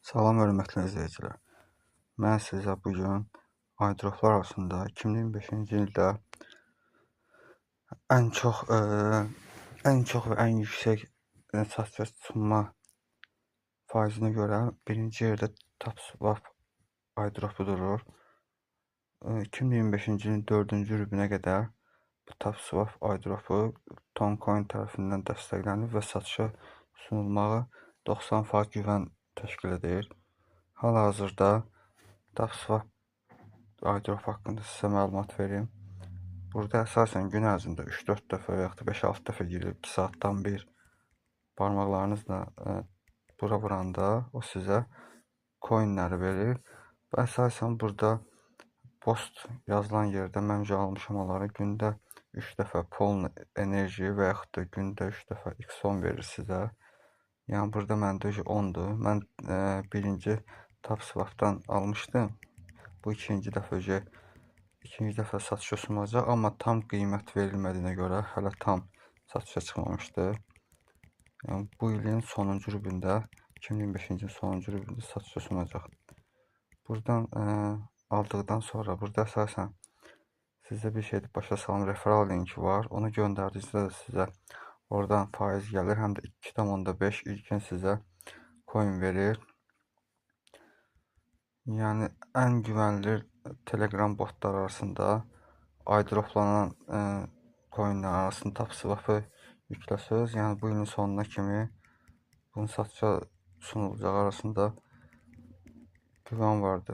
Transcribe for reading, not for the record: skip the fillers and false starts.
Salam hörmətli izləyicilər. Mən sizə bugün airdroplar arasında 2025-ci ildə ən çox və ən yüksək satışa çıxma faizinə görə birinci yerdə TapSwap airdropu durur. 2025-ci ilin 4-cü rübünə qədər bu TapSwap airdropu Toncoin tərəfindən dəstəklənir və satışa sunulmağı 90% güvən təşkil edir. Hal-hazırda TapSwap airdrop haqqında sizə məlumat verim. Burada əsasən gün ərzində 3-4 dəfə və yaxud da 5-6 dəfə girib 2 saatdan bir barmaqlarınızla bura vuranda o sizə coinləri verir. Və əsasən burada post yazılan yerdə mən almışam onları gündə 3 dəfə Poln enerji və yaxud da gündə 3 dəfə X10 verir sizə. Yəni burada məndə 10'dur. Mən birinci TapSwap'dan almışdım. Bu ikinci dəfə satışa sunulacaq, amma tam qiymət verilmədiyinə görə hələ tam satışa çıxmamışdır. Yəni bu ilin sonuncu rübündə, 2025-ci ilin sonuncu rübündə satışa sunulacaq. Buradan aldıqdan sonra burada əsasən sizə bir şey başa salım, referral linki var. Onu göndərdikdə sizə oradan faiz gəlir, həm də 2,5 ilkin sizə coin verir. Yəni ən güvənilir Telegram botlar arasında airdroplanan coinlər arasında TapSwap'ı yükləsəz, yəni bu ilin sonuna kimi bunun satışa sunulacağı arasında güvən vardır.